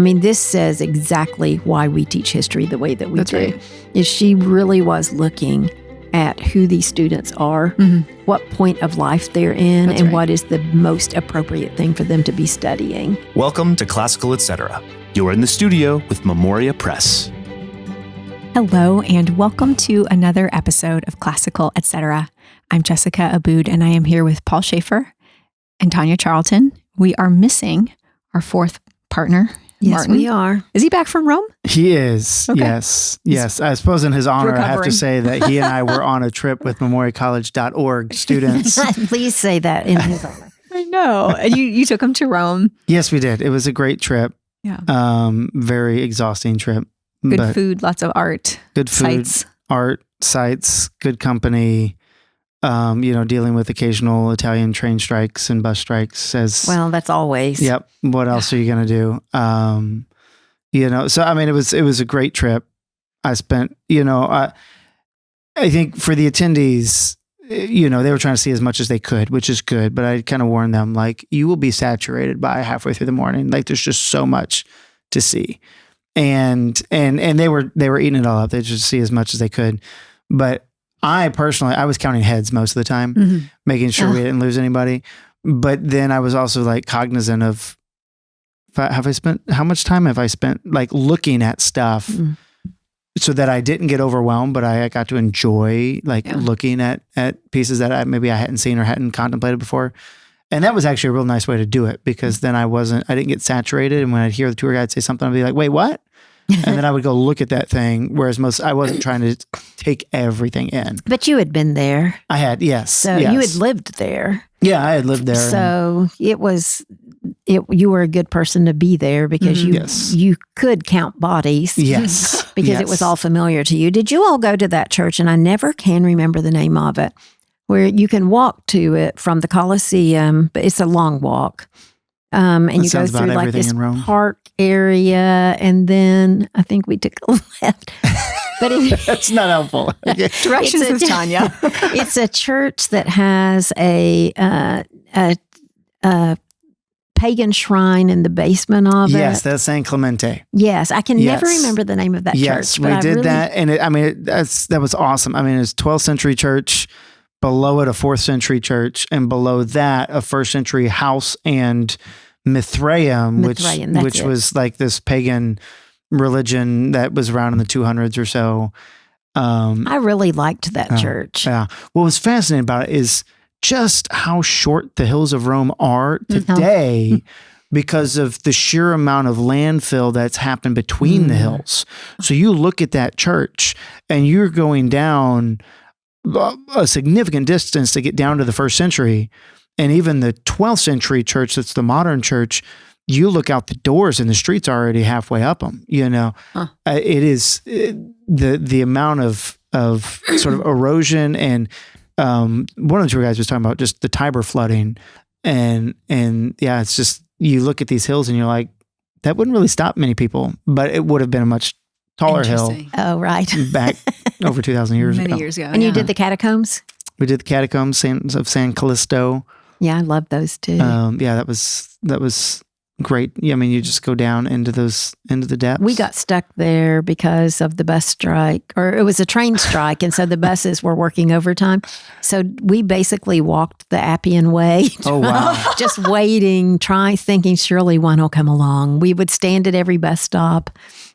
mean, this says exactly why we teach history the way that we do. Right. Is she really was looking at who these students are, what point of life they're in, and what is the most appropriate thing for them to be studying. Welcome to Classical Etc. You're in the studio with Memoria Press. Hello, and welcome to another episode of Classical Etc. I'm Jessica Aboud, and I am here with Paul Schaefer and Tanya Charlton. We are missing our fourth partner, Yes, Martin. we are. Is he back from Rome? He is. Okay. Yes. I suppose in his honor, I have recovering. to say that he and I were on a trip with memoriacollege.org students. Please say that in his honor. I know. And you took him to Rome. Yes, we did. It was a great trip. Yeah. Very exhausting trip. Good but food, lots of art. Good food, sites. art, sites, good company. Dealing with occasional Italian train strikes and bus strikes Well, that's always. Yep. What else are you going to do? So I mean, it was a great trip. I spent, I think for the attendees, they were trying to see as much as they could, which is good. But I kind of warned them, like, you will be saturated by halfway through the morning. Like, there's just so much to see, and they were eating it all up. They just see as much as they could, but I personally, I was counting heads most of the time, making sure we didn't lose anybody. But then I was also like cognizant of, how much time have I spent like looking at stuff so that I didn't get overwhelmed, but I got to enjoy looking at pieces that I hadn't seen or hadn't contemplated before. And that was actually a real nice way to do it, because then I didn't get saturated. And when I'd hear the tour guide say something, I'd be like, wait, what? And then I would go look at that thing, whereas I wasn't trying to take everything in. But you had been there. I had, yes. So yes. you had lived there. Yeah, I had lived there. So you were a good person to be there, because you could count bodies. Yes. Because it was all familiar to you. Did you all go to that church? And I never can remember the name of it, where you can walk to it from the Colosseum, but it's a long walk. And That you go sounds through about like everything this in Rome. park area, and then I think we took a left. But That's not helpful. Okay. Directions with Tanya. It's a church that has a pagan shrine in the basement of it. Yes, that's San Clemente. Yes, I can never Yes. remember the name of that Yes, church. we but did that, and that was awesome. I mean, it's 12th century church, below it a 4th century church, and below that a 1st century house and Mithraeum, which was like this pagan religion that was around in the 200s or so. I really liked that church. Yeah. What was fascinating about it is just how short the hills of Rome are today because of the sheer amount of landfill that's happened between the hills. So you look at that church and you're going down a significant distance to get down to the 1st century. And even the 12th century church, that's the modern church, you look out the doors and the streets are already halfway up them. It is the amount of sort of erosion, and one of the tour guys was talking about just the Tiber flooding, and yeah, it's just, you look at these hills and you're like, that wouldn't really stop many people, but it would have been a much taller hill. Oh, right. Back over 2,000 years ago. Many years ago. And you did the catacombs? We did the catacombs of San Callisto. Yeah, I love those too. That was great. Yeah, I mean, you just go down into the depths. We got stuck there because of the bus strike, or it was a train strike, and so the buses were working overtime. So we basically walked the Appian Way. Oh, wow. Just waiting, thinking surely one will come along. We would stand at every bus stop.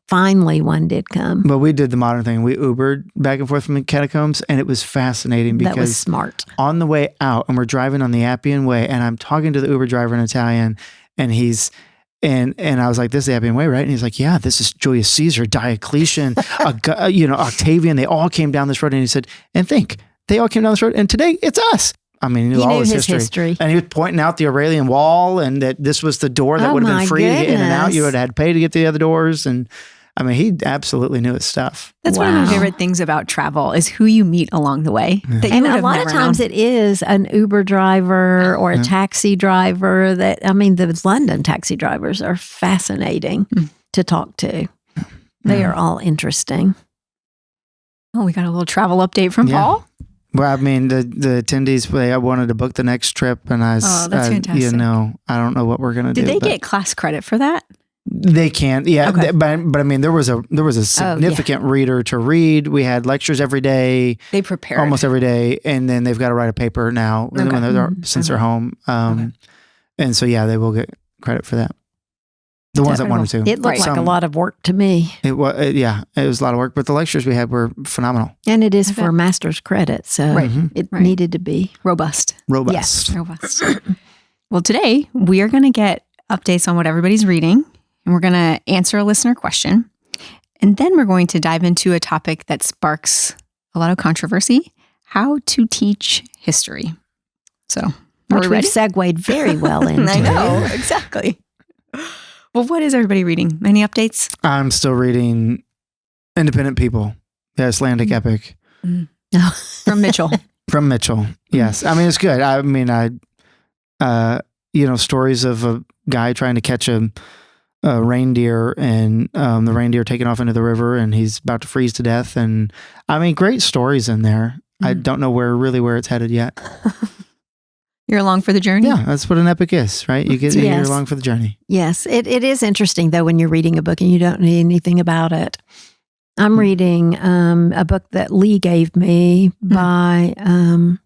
Finally, one did come. But we did the modern thing. We Ubered back and forth from the catacombs, and it was fascinating because that was smart. On the way out, and we're driving on the Appian Way, and I'm talking to the Uber driver in Italian, and and I was like, "This is the Appian Way, right?" And he's like, "Yeah, this is Julius Caesar, Diocletian, Octavian. They all came down this road." And he said, "And think, they all came down this road, and today it's us." I mean, he knew all his history. And he was pointing out the Aurelian Wall, and that this was the door that would have been free to get in and out. You would have had to pay to get to the other doors, and I mean, he absolutely knew his stuff. That's one of my favorite things about travel is who you meet along the way. Yeah. That you and a lot of times it is an Uber driver or a taxi driver the London taxi drivers are fascinating to talk to. They are all interesting. Oh, we got a little travel update from Paul. Well, I mean, the attendees, I wanted to book the next trip, and that's fantastic. I don't know what we're going to do. Did they get class credit for that? They can, yeah. Okay. But I mean, there was a significant reader to read. We had lectures every day. They prepared almost every day, and then they've got to write a paper now when they're since they're home. And so yeah, they will get credit for that. The ones that wanted to. It looked like a lot of work to me. It was, it was a lot of work, but the lectures we had were phenomenal. And it is for master's credit, so it needed to be robust. Yes, robust. Well, today we are going to get updates on what everybody's reading, and we're going to answer a listener question, and then we're going to dive into a topic that sparks a lot of controversy: how to teach history. So, which we've segued very well into. I know, exactly. Well, what is everybody reading? Any updates? I'm still reading Independent People, the Icelandic epic. From Mitchell. From Mitchell, yes. I mean, it's good. I mean, stories of a guy trying to catch a reindeer and the reindeer taking off into the river and he's about to freeze to death. And I mean, great stories in there. I don't know where it's headed yet. You're along for the journey? Yeah, that's what an epic is, right? You're along for the journey. Yes, it is interesting, though, when you're reading a book and you don't know anything about it. I'm reading a book that Lee gave me by, I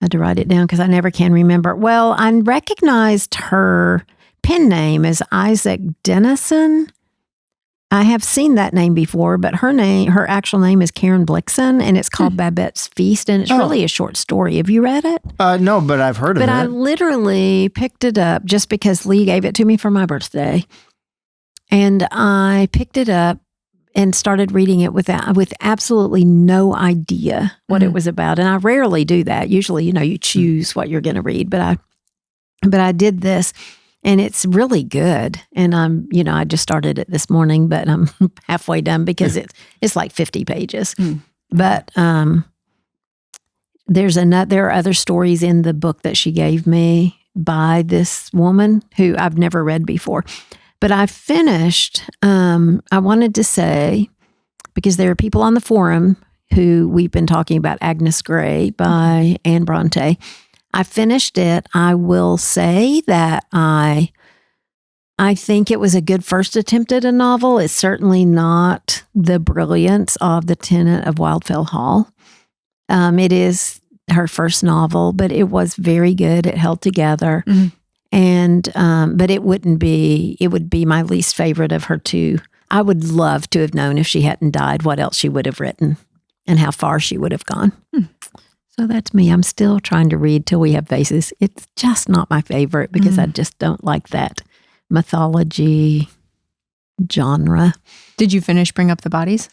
had to write it down because I never can remember. Well, I recognized her pen name as Isaac Dennison. I have seen that name before, but her actual name is Karen Blixen, and it's called Babette's Feast, and it's really a short story. Have you read it? No, but I've heard of it. But I literally picked it up just because Lee gave it to me for my birthday, and I picked it up and started reading it with absolutely no idea what it was about. And I rarely do that. Usually, you choose what you're going to read, but I did this. And it's really good. And I just started it this morning, but I'm halfway done because it's like 50 pages. But there are other stories in the book that she gave me by this woman who I've never read before. But I finished, I wanted to say, because there are people on the forum who we've been talking about, Agnes Grey by Anne Bronte. I finished it. I will say that I think it was a good first attempt at a novel. It's certainly not the brilliance of The Tenant of Wildfell Hall. It is her first novel, but it was very good. It held together. And but it would be my least favorite of her two. I would love to have known if she hadn't died what else she would have written and how far she would have gone. So that's me. I'm still trying to read Till We Have Faces. It's just not my favorite because I just don't like that mythology genre. Did you finish Bring Up the Bodies?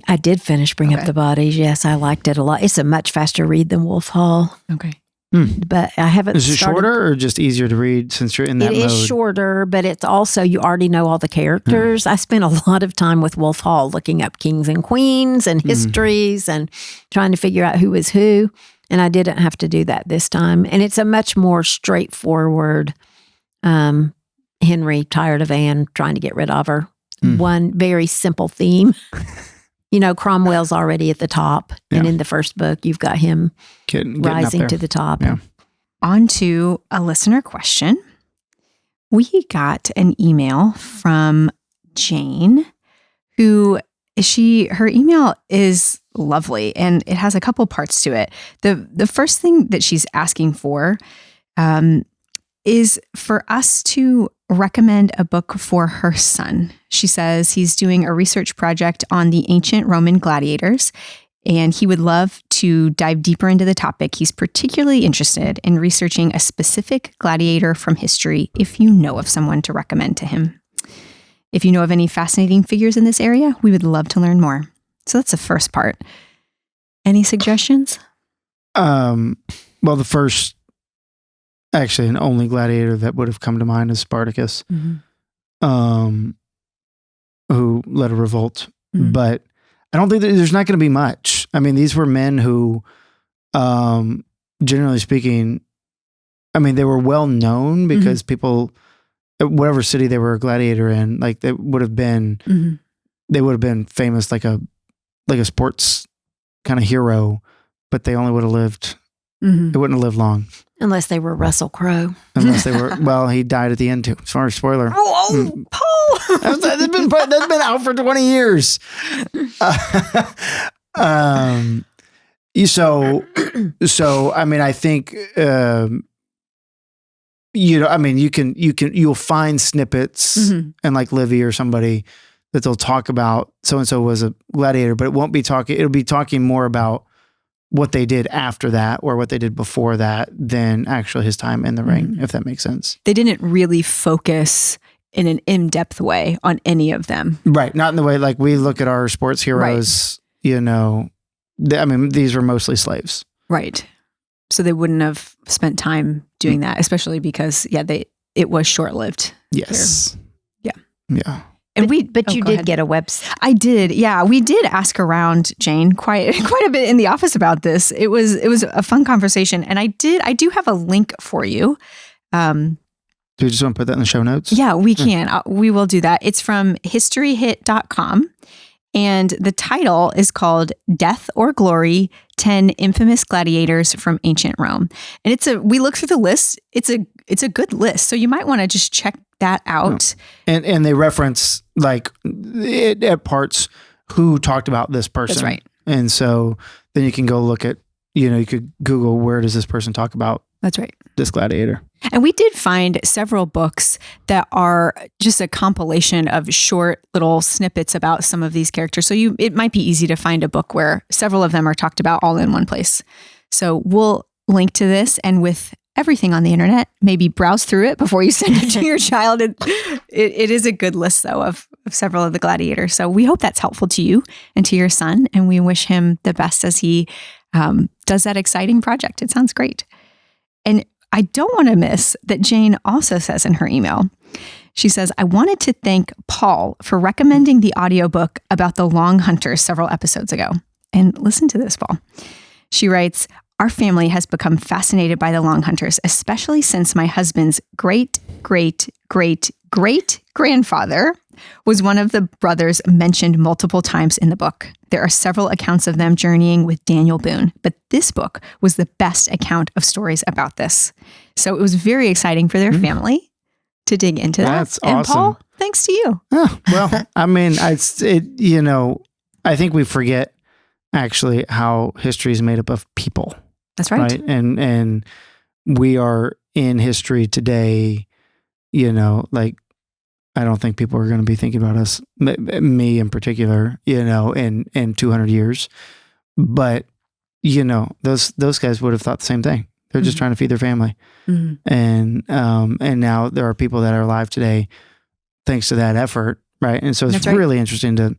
I did finish Bring Up the Bodies. Yes, I liked it a lot. It's a much faster read than Wolf Hall. Okay. But I haven't Is it shorter or just easier to read since you're in that mode? It is shorter, but it's also, you already know all the characters. I spent a lot of time with Wolf Hall looking up kings and queens and histories and trying to figure out who is who. And I didn't have to do that this time. And it's a much more straightforward Henry tired of Anne, trying to get rid of her. One very simple theme. Cromwell's already at the top. And in the first book, you've got him rising to the top. Yeah. On to a listener question. We got an email from Jane, her email is lovely and it has a couple parts to it. The first thing that she's asking for is for us to recommend a book for her son. She says he's doing a research project on the ancient Roman gladiators, and he would love to dive deeper into the topic. He's particularly interested in researching a specific gladiator from history, if you know of someone to recommend to him. If you know of any fascinating figures in this area, we would love to learn more. So that's the first part. Any suggestions? Well, the first, actually, and only gladiator that would have come to mind is Spartacus, who led a revolt. But I don't think there's not going to be much. I mean, these were men who, generally speaking, I mean, they were well known because people, whatever city they were a gladiator in, like they would have been famous like a sports kind of hero, but they only would have lived, they wouldn't have lived long. Unless they were Russell Crowe. Unless they were, well, he died at the end too. Sorry, spoiler. Paul! that's been out for 20 years. So I mean, I think, you'll find snippets and like Livy or somebody that they'll talk about so-and-so was a gladiator, but it'll be talking more about what they did after that or what they did before that than actually his time in the ring, if that makes sense. They didn't really focus in an in-depth way on any of them. Right. Not in the way like we look at our sports heroes, these were mostly slaves. Right. So they wouldn't have spent time doing that, especially because, it was short-lived. Yes. Yeah. Yeah. And But you did get a website. I did. Yeah. We did ask around, Jane, quite a bit in the office about this. It was a fun conversation. And I do have a link for you. Do you just want to put that in the show notes? Yeah, we can. We will do that. It's from historyhit.com. And the title is called Death or Glory, 10 Infamous Gladiators from Ancient Rome. And we looked through the list. It's a good list. So you might want to just check that out. And they reference like at parts who talked about this person. That's right. And so then you can go look at, you could Google where does this person talk about That's right. this gladiator. And we did find several books that are just a compilation of short little snippets about some of these characters. So it might be easy to find a book where several of them are talked about all in one place. So we'll link to this, and with everything on the internet, maybe browse through it before you send it to your child. It is a good list, though, of several of the gladiators. So we hope that's helpful to you and to your son, and we wish him the best as he does that exciting project. It sounds great. And I don't want to miss that Jane also says in her email, she says, I wanted to thank Paul for recommending the audiobook about the Long Hunters several episodes ago. And listen to this, Paul. She writes, our family has become fascinated by the Long Hunters, especially since my husband's great-great-great-great-grandfather was one of the brothers mentioned multiple times in the book. There are several accounts of them journeying with Daniel Boone, but this book was the best account of stories about this. So it was very exciting for their family to dig into that. That's and awesome. Paul, thanks to you. Oh, well, I mean, I think we forget actually how history is made up of people. That's right. And we are in history today, like, I don't think people are going to be thinking about us, me in particular, in 200 years. But, those guys would have thought the same thing. They're just trying to feed their family. And now there are people that are alive today thanks to that effort. Right. And so it's really interesting to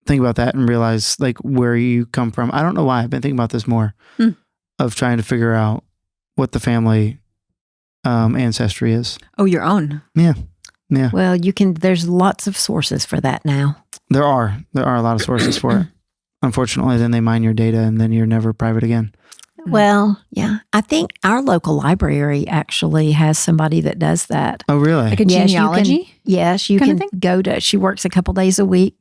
think about that and realize like where you come from. I don't know why I've been thinking about this more of trying to figure out what the family ancestry is. Oh, your own. Yeah. Well, there's lots of sources for that now. There are a lot of sources for it. Unfortunately, then they mine your data and then you're never private again. Well, yeah. I think our local library actually has somebody that does that. Oh, really? Like a genealogy? Yes, you can go to, she works a couple days a week.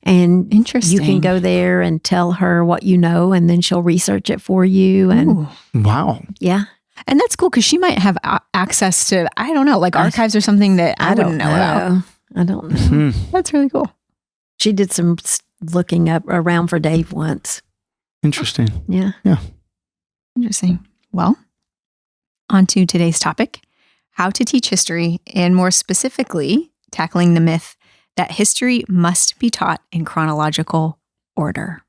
And interesting. You can go there and tell her what you know, and then she'll research it for you. And wow. Yeah. And that's cool because she might have access to, I don't know, like archives or something that I wouldn't know about. I don't know. That's really cool. She did some looking up around for Dave once. Interesting. Yeah. Interesting. Well, on to today's topic, how to teach history, and more specifically, tackling the myth that history must be taught in chronological order.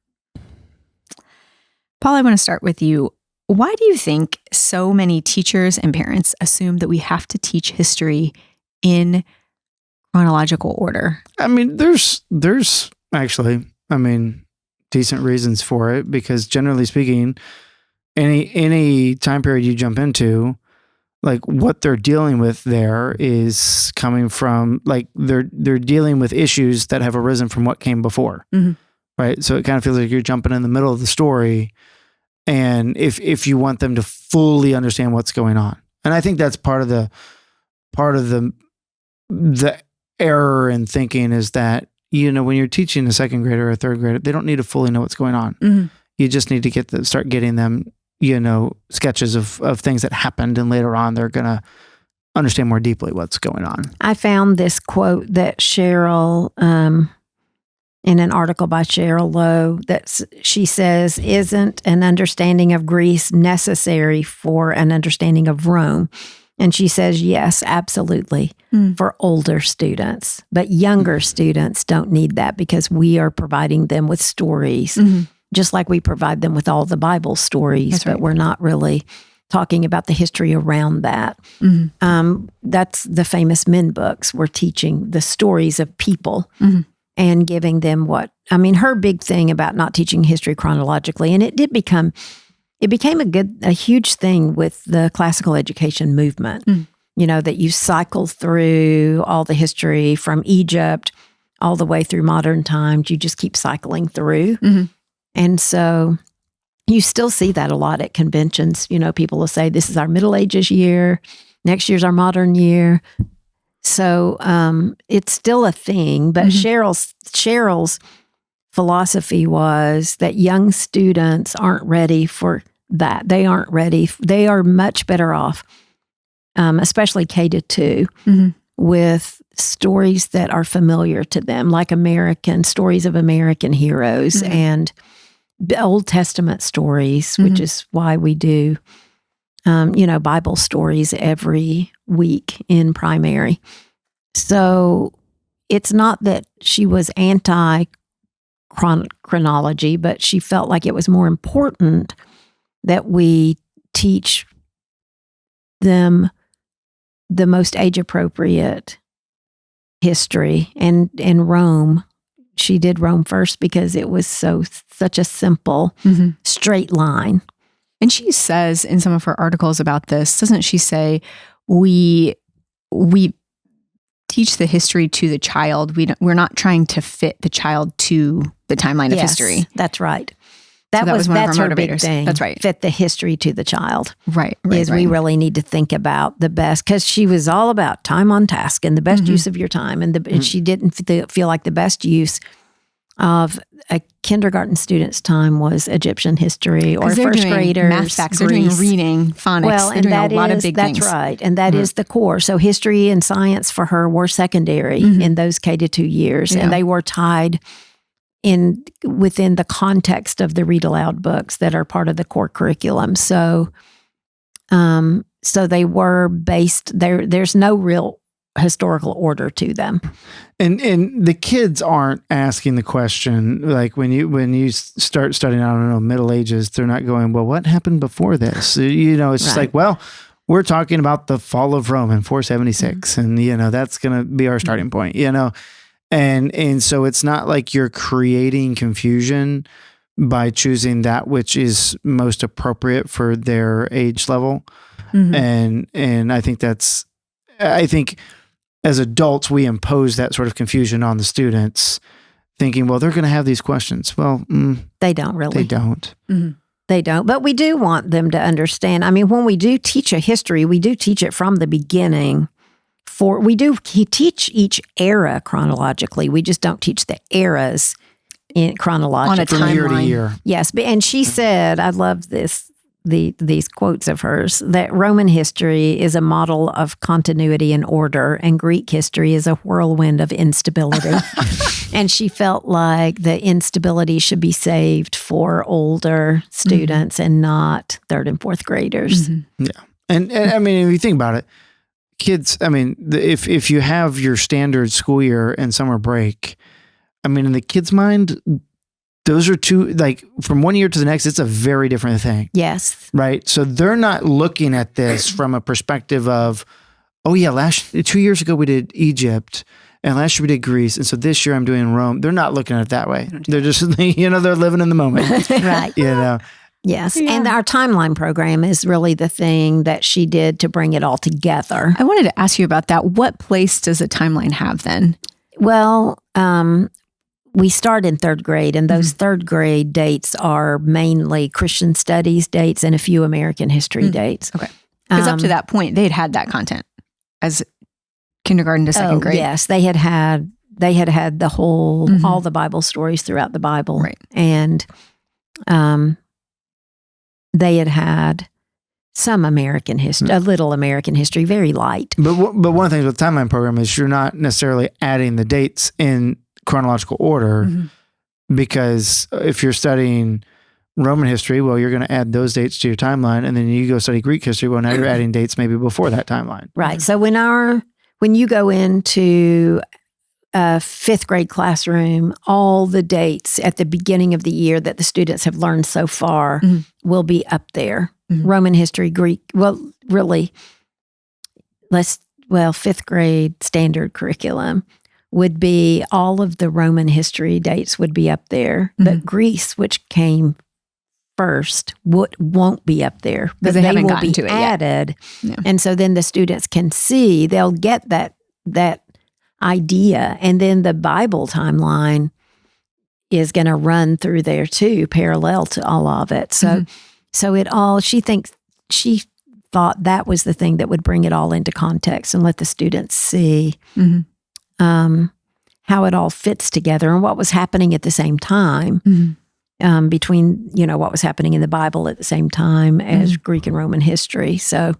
Paul, I want to start with you. Why do you think so many teachers and parents assume that we have to teach history in chronological order? I mean, there's actually, decent reasons for it, because generally speaking, any time period you jump into, like what they're dealing with there is coming from, like they're dealing with issues that have arisen from what came before, right? So it kind of feels like you're jumping in the middle of the story, and if you want them to fully understand what's going on, and I think that's part of the error in thinking is that when you're teaching a second grader or a third grader, they don't need to fully know what's going on. You just need to start getting them, sketches of things that happened, and later on they're going to understand more deeply what's going on. I found this quote that Cheryl, in an article by Cheryl Lowe, that she says, "Isn't an understanding of Greece necessary for an understanding of Rome?" And she says, yes, absolutely, for older students. But younger students don't need that because we are providing them with stories, just like we provide them with all the Bible stories, but we're not really talking about the history around that. That's the famous men books. We're teaching the stories of people and giving them her big thing about not teaching history chronologically, and it became a huge thing with the classical education movement, that you cycle through all the history from Egypt all the way through modern times. You just keep cycling through. And so you still see that a lot at conventions. People will say, this is our Middle Ages year, next year's our modern year. So it's still a thing, but Cheryl's philosophy was that young students aren't ready for that. They aren't ready. They are much better off, especially K-2, with stories that are familiar to them, like stories of American heroes and Old Testament stories, which is why we do, Bible stories every week in primary. So it's not that she was anti-chronology, but she felt like it was more important that we teach them the most age-appropriate history. And Rome, she did Rome first because it was such a simple, straight line. And she says in some of her articles about this, doesn't she say, we teach the history to the child. We're not trying to fit the child to the timeline of history. That's right. That was one of our her motivators. Big thing. That's right. Fit the history to the child. Right. We really need to think about the best, because she was all about time on task and the best use of your time. And she didn't feel like the best use of a kindergarten student's time was Egyptian history or first graders. Math facts, they're doing reading, phonics, they're doing a lot of big things. That's right. And that is the core. So history and science for her were secondary in those K-2 years. Yeah. And they were tied within the context of the read aloud books that are part of the core curriculum. So they were based there. There's no real historical order to them. And the kids aren't asking the question, like when you start studying, I don't know, Middle Ages, they're not going, well, what happened before this? It's just like, well, we're talking about the fall of Rome in 476 and that's going to be our starting point, And so it's not like you're creating confusion by choosing that which is most appropriate for their age level. And I think as adults, we impose that sort of confusion on the students, thinking, well, they're going to have these questions. Well, they don't really. They don't. They don't. But we do want them to understand. I mean, when we do teach a history, we do teach it from the beginning. We do teach each era chronologically. We just don't teach the eras in chronologically. On a timeline. From year to year. Yes. And she said, I love these quotes of hers, that Roman history is a model of continuity and order, and Greek history is a whirlwind of instability. And she felt like the instability should be saved for older students and not third and fourth graders. Yeah. And I mean, if you think about it, kids, I mean, if you have your standard school year and summer break, I mean, in the kid's mind, those are two, like from one year to the next, it's a very different thing. Yes. Right. So they're not looking at this from a perspective of, oh yeah, 2 years ago we did Egypt and last year we did Greece. And so this year I'm doing Rome. They're not looking at it that way. They're just, they're living in the moment. Right. Yes. Yeah. And our timeline program is really the thing that she did to bring it all together. I wanted to ask you about that. What place does a timeline have then? Well, we start in third grade, and those third grade dates are mainly Christian studies dates and a few American history dates. Okay. Because up to that point, they had that content as kindergarten to second grade. Yes, they had the whole, all the Bible stories throughout the Bible. Right. And they had some American history, a little American history, very light. But one of the things with the timeline program is you're not necessarily adding the dates in chronological order, because if you're studying Roman history, well, you're going to add those dates to your timeline, and then you go study Greek history. Well, now you're adding dates maybe before that timeline. Right. So when you go into a fifth grade classroom, all the dates at the beginning of the year that the students have learned so far will be up there. Roman history, Greek, well, really, fifth grade standard curriculum would be all of the Roman history dates would be up there. But Greece, which came first, won't be up there. But they haven't will gotten be to it added. yet. Yeah. And so then the students can see, they'll get that idea. And then the Bible timeline is going to run through there too, parallel to all of it. So she thought that was the thing that would bring it all into context and let the students see how it all fits together and what was happening at the same time between, what was happening in the Bible at the same time as Greek and Roman history. So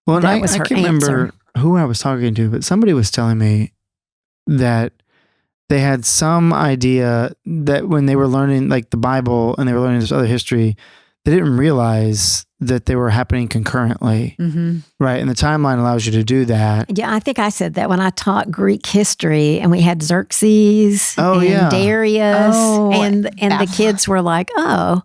that was her can't remember who I was talking to, but somebody was telling me that they had some idea that when they were learning like the Bible and they were learning this other history, they didn't realize that they were happening concurrently, right? And the timeline allows you to do that. Yeah, I think I said that when I taught Greek history, and we had Xerxes and Darius, and the kids were like, "Oh,"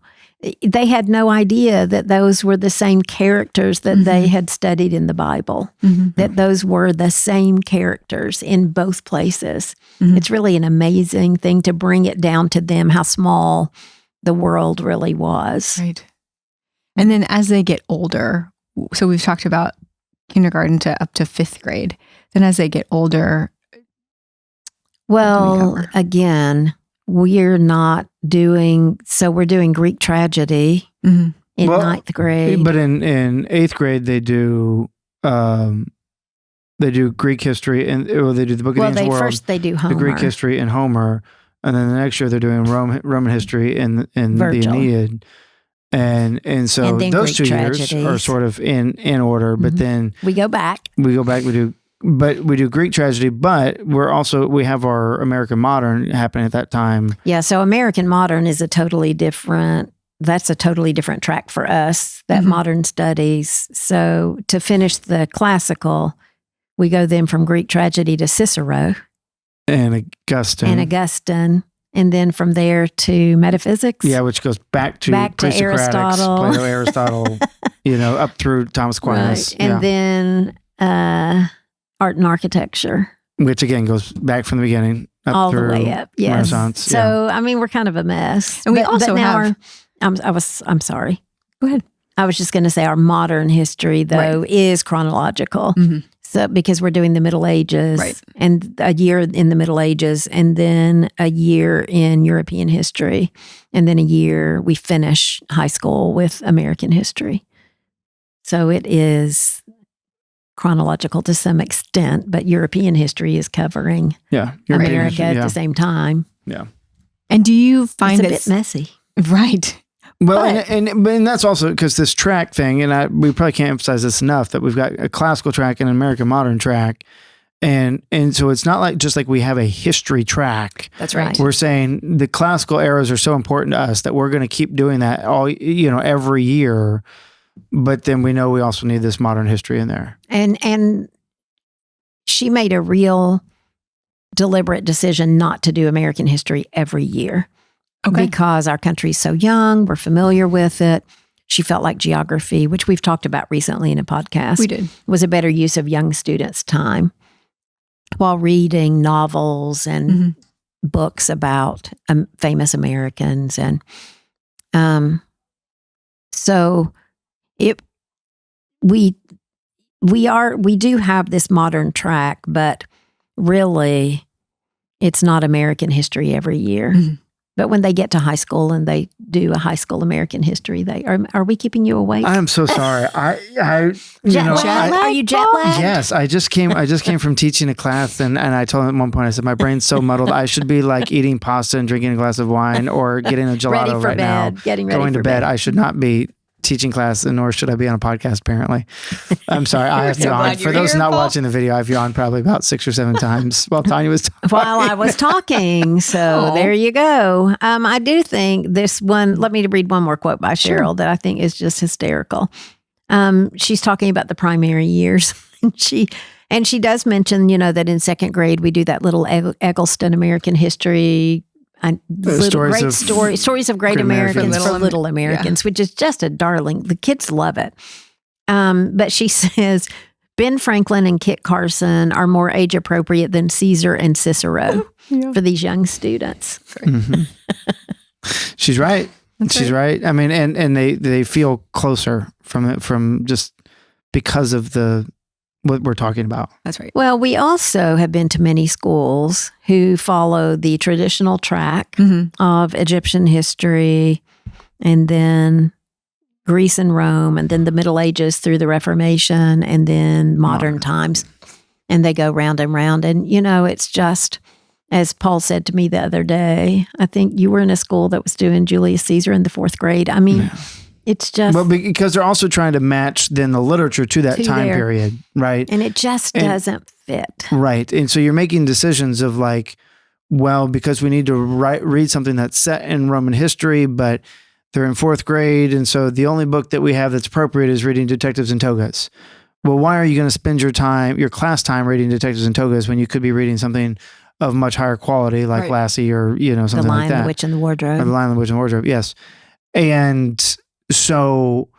they had no idea that those were the same characters that they had studied in the Bible. That those were the same characters in both places. It's really an amazing thing to bring it down to them how small the world really was. Right. And then as they get older, so we've talked about kindergarten to up to fifth grade. Then as they get older. Well, again, we're doing Greek tragedy in ninth grade. But in eighth grade, they do Greek history and they do the Book of the Ancient World. First they do Homer. The Greek history and Homer. And then the next year they're doing Roman history and the Aeneid, and so those Greek 2 years are sort of in order. But then we go back. We do Greek tragedy, but we have our American modern happening at that time. Yeah, so American modern is a totally different track for us. That modern studies. So to finish the classical, we go then from Greek tragedy to Cicero. And Augustine. And then from there to metaphysics. Yeah, which goes back to Aristotle. Plato, Aristotle, up through Thomas Aquinas. Right. And then art and architecture. Which again goes back from the beginning. All the way up, yes. Renaissance. So, we're kind of a mess. And we also have... I'm sorry. Go ahead. I was just going to say our modern history, though, is chronological. So because we're doing the Middle Ages, and a year in the Middle Ages, and then a year in European history, and then a year we finish high school with American history. So it is chronological to some extent, but European history is covering America at the same time. Yeah. And do you find it's a bit messy? Right. Well, and that's also because this track thing, and we probably can't emphasize this enough, that we've got a classical track and an American modern track. And so it's not like just like we have a history track. That's right. We're saying the classical eras are so important to us that we're going to keep doing that every year. But then we know we also need this modern history in there. And she made a real deliberate decision not to do American history every year. Okay. Because our country's so young, we're familiar with it. She felt like geography, which we've talked about recently in a podcast, we did, was a better use of young students' time while reading novels and books about famous Americans. And so we do have this modern track, but really it's not American history every year. But when they get to high school and they do a high school American history, are we keeping you awake? I'm so sorry. Are you jet lagged? Yes, I just came from teaching a class, and I told them at one point, I said, my brain's so muddled. I should be like eating pasta and drinking a glass of wine or getting a gelato ready for right bed, now. Getting ready going for to bed. bed. I should not be teaching class, and nor should I be on a podcast, apparently. I'm sorry. I have so glad yawned. For you're those here, not Paul. watching the video, I've yawned probably about 6 or 7 times while Tanya was talking. While I was talking. So Aw. there you go. I do think this one, let me read one more quote by Cheryl that I think is just hysterical. She's talking about the primary years. and she does mention, that in second grade, we do that little Eggleston American history, stories of great Americans for little Americans, which is just a darling. The kids love it. But she says, Ben Franklin and Kit Carson are more age appropriate than Caesar and Cicero for these young students. Mm-hmm. She's right. She's right. I mean, and they feel closer from just because of what we're talking about. That's right. Well, we also have been to many schools who follow the traditional track of Egyptian history, and then Greece and Rome, and then the Middle Ages through the Reformation, and then modern times. And they go round and round. And, it's just, as Paul said to me the other day, I think you were in a school that was doing Julius Caesar in the 4th grade. I mean, it's just... Well, because they're also trying to match then the literature to that time period, right? And it just doesn't fit. Right. And so you're making decisions of like, well, because we need to read something that's set in Roman history, but they're in 4th grade. And so the only book that we have that's appropriate is reading Detectives and Togas. Well, why are you going to spend your class time reading Detectives and Togas when you could be reading something of much higher quality like Lassie or, something like that? The Lion, the Witch, and the Wardrobe. Or the Lion, the Witch, and the Wardrobe, yes. And so,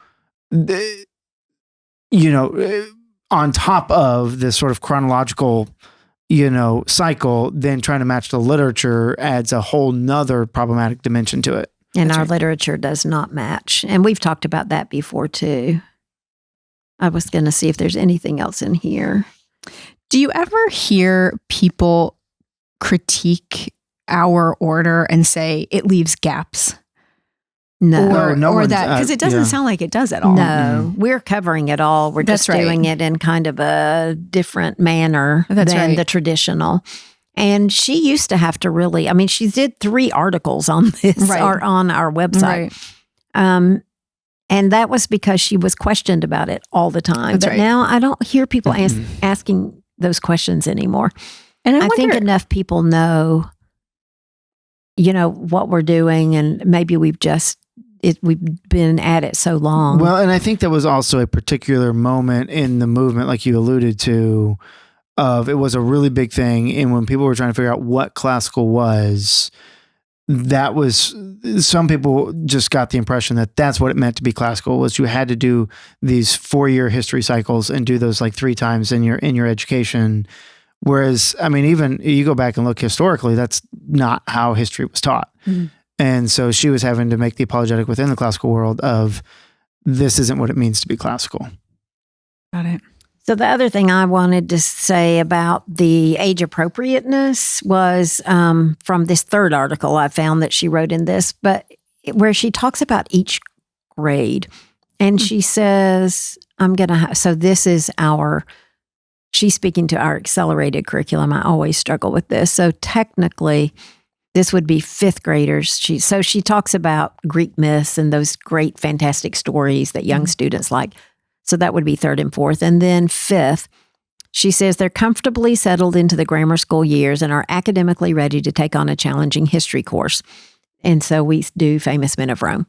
on top of this sort of chronological, cycle, then trying to match the literature adds a whole nother problematic dimension to it. And our literature does not match. And we've talked about that before too. I was going to see if there's anything else in here. Do you ever hear people critique our order and say it leaves gaps? No. Or that, because it doesn't sound like it does at all. No, we're covering it all. We're just doing it in kind of a different manner than the traditional. And she used to have to really, she did 3 articles on this or on our website. Right. And that was because she was questioned about it all the time. But now I don't hear people asking those questions anymore. And I think enough people know, what we're doing, and maybe we've been at it so long. Well, and I think that was also a particular moment in the movement, like you alluded to, it was a really big thing. And when people were trying to figure out what classical was, some people just got the impression that that's what it meant to be classical, was you had to do these 4-year history cycles and do those like 3 times in your education. Whereas, even you go back and look historically, that's not how history was taught. Mm-hmm. And so she was having to make the apologetic within the classical world of, this isn't what it means to be classical. Got it. So the other thing I wanted to say about the age appropriateness was from this 3rd article I found that she wrote in this, but where she talks about each grade. And she says, so this is she's speaking to our accelerated curriculum. I always struggle with this. So technically, this would be 5th graders. So she talks about Greek myths and those great, fantastic stories that young students like. So that would be 3rd and 4th. And then 5th, she says they're comfortably settled into the grammar school years and are academically ready to take on a challenging history course. And so we do Famous Men of Rome.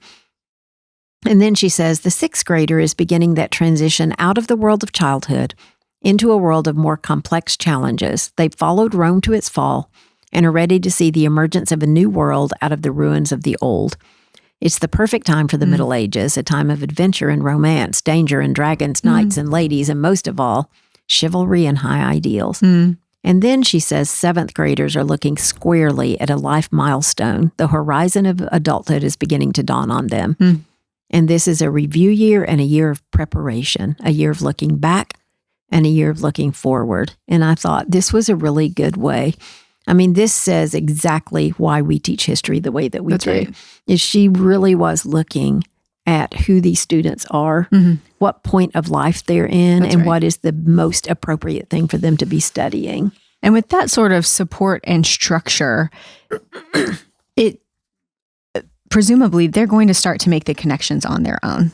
And then she says the 6th grader is beginning that transition out of the world of childhood into a world of more complex challenges. They've followed Rome to its fall and are ready to see the emergence of a new world out of the ruins of the old. It's the perfect time for the Middle Ages, a time of adventure and romance, danger and dragons, knights and ladies, and most of all, chivalry and high ideals. And then she says 7th graders are looking squarely at a life milestone. The horizon of adulthood is beginning to dawn on them. And this is a review year and a year of preparation, a year of looking back and a year of looking forward. And I thought this was a really good way. This says exactly why we teach history the way that we do. Right. Is she really was looking at who these students are, what point of life they're in, and what is the most appropriate thing for them to be studying. And with that sort of support and structure, it presumably they're going to start to make the connections on their own.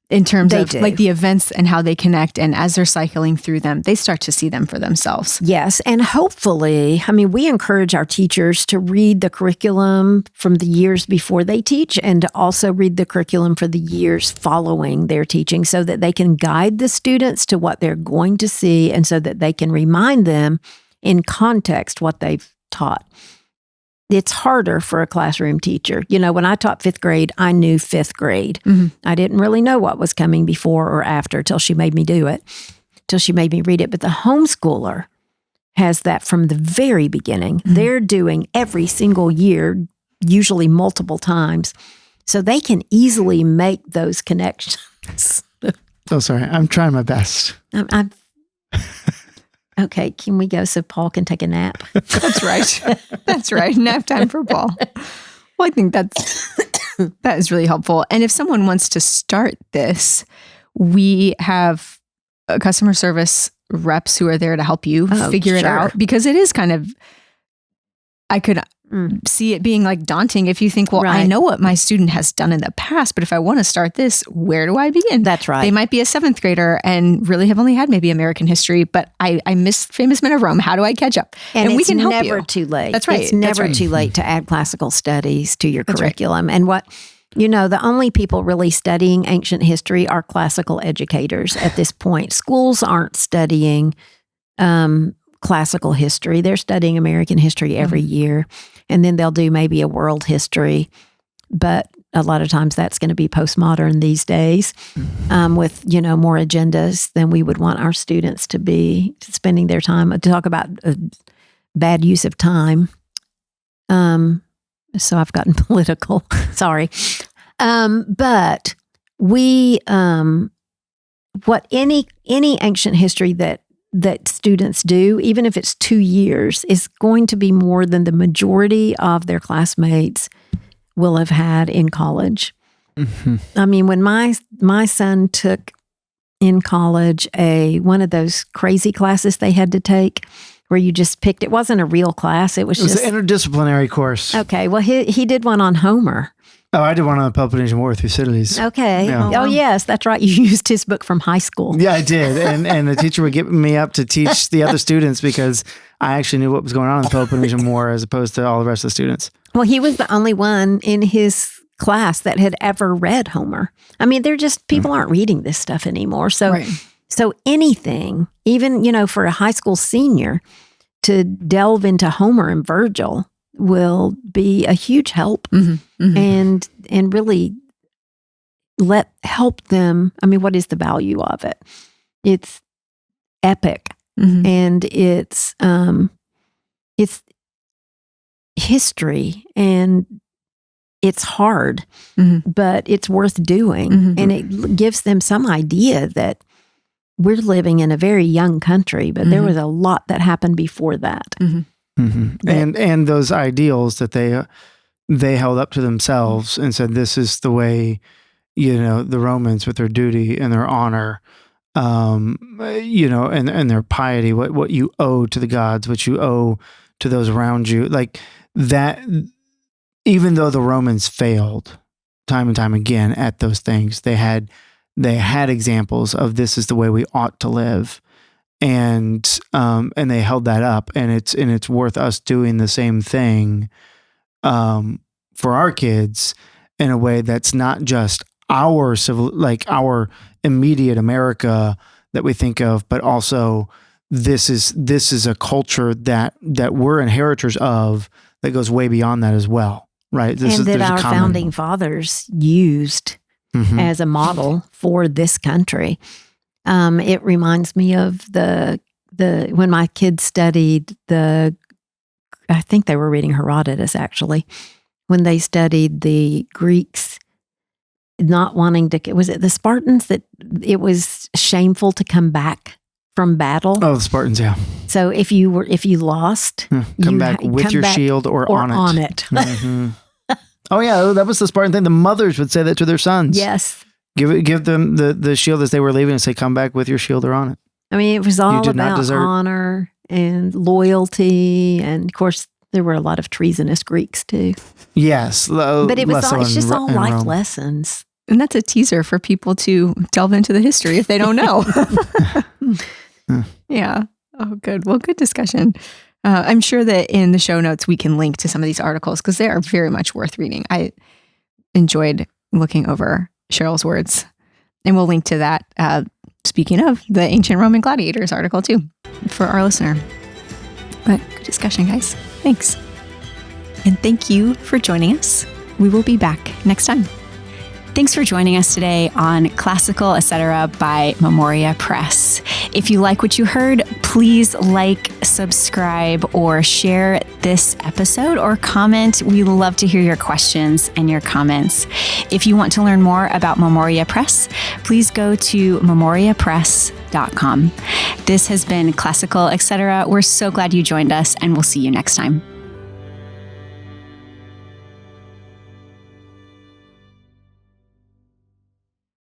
in terms They of do. like the events and how they connect. And as they're cycling through them, they start to see them for themselves. Yes. And hopefully, I mean, we encourage our teachers to read the curriculum from the years before they teach and to also read the curriculum for the years following their teaching so that they can guide the students to what they're going to see and so that they can remind them in context what they've taught. It's harder for a classroom teacher. You know, when I taught 5th grade, I knew 5th grade. I didn't really know what was coming before or after till she made me do it, till she made me read it. But the homeschooler has that from the very beginning. They're doing every single year, usually multiple times, so they can easily make those connections. Oh, sorry. I'm trying my best. I'm okay, can we go so Paul can take a nap? That's right. That's right. Nap time for Paul. Well, I think that is really helpful. And if someone wants to start this, we have customer service reps who are there to help you figure it out, because it is kind of, I could see it being like daunting if you think, well, I know what my student has done in the past, but if I want to start this, where do I begin? That's right. They might be a 7th grader and really have only had maybe American history, but I miss Famous Men of Rome. How do I catch up? And we can help never you. too late. That's right. It's never too late to add classical studies to your curriculum. And what, you know, the only people really studying ancient history are classical educators at this point. Schools aren't studying classical history. They're studying American history every year. And then they'll do maybe a world history. But a lot of times that's going to be postmodern these days with, you know, more agendas than we would want our students to be spending their time to talk about bad use of time. So I've gotten political. Sorry. But we, what any ancient history that students do, even if it's 2 years, is going to be more than the majority of their classmates will have had in college. I mean, when my son took in college one of those crazy classes they had to take where you just picked, it wasn't a real class. It was just an interdisciplinary course. Okay. Well, he did one on Homer. Oh, I did one on the Peloponnesian War, Thucydides. Okay. Yeah. Oh, yes, that's right. You used his book from high school. Yeah, I did. And the teacher would get me up to teach the other students because I actually knew what was going on in the Peloponnesian War as opposed to all the rest of the students. Well, he was the only one in his class that had ever read Homer. I mean, they're just, people aren't reading this stuff anymore. So, so anything, even, you know, for a high school senior to delve into Homer and Virgil will be a huge help and really help them. I mean, what is the value of it? It's epic and it's history and it's hard, but it's worth doing. And it gives them some idea that we're living in a very young country, but there was a lot that happened before that. And those ideals that they held up to themselves and said, this is the way, you know, the Romans with their duty and their honor, you know, and their piety, what you owe to the gods, what you owe to those around you, like that. Even though the Romans failed time and time again at those things, they had examples of this is the way we ought to live. And they held that up, and it's worth us doing the same thing for our kids in a way that's not just our our immediate America that we think of, but also this is a culture that we're inheritors of that goes way beyond that as well, right? That our founding fathers used as a model for this country. It reminds me of the when my kids studied I think they were reading Herodotus actually, when they studied the Greeks not wanting to, was it the Spartans that it was shameful to come back from battle? Oh, the Spartans, yeah. So if you lost, come back with your shield or on it. Oh yeah, that was the Spartan thing. The mothers would say that to their sons. Yes. Give them the shield as they were leaving and say, come back with your shield or on it. I mean, it was all about honor and loyalty. And of course, there were a lot of treasonous Greeks too. Yes. But it's just all life lessons. And that's a teaser for people to delve into the history if they don't know. Yeah. Oh, good. Well, good discussion. I'm sure that in the show notes, we can link to some of these articles because they are very much worth reading. I enjoyed looking over Cheryl's words, and we'll link to that. Speaking of the ancient Roman gladiators article too, for our listener. But good discussion, guys. Thanks. And thank you for joining us. We will be back next time. Thanks for joining us today on Classical Etc. by Memoria Press. If you like what you heard, please like, subscribe, or share this episode or comment. We love to hear your questions and your comments. If you want to learn more about Memoria Press, please go to memoriapress.com. This has been Classical Etc. We're so glad you joined us, and we'll see you next time.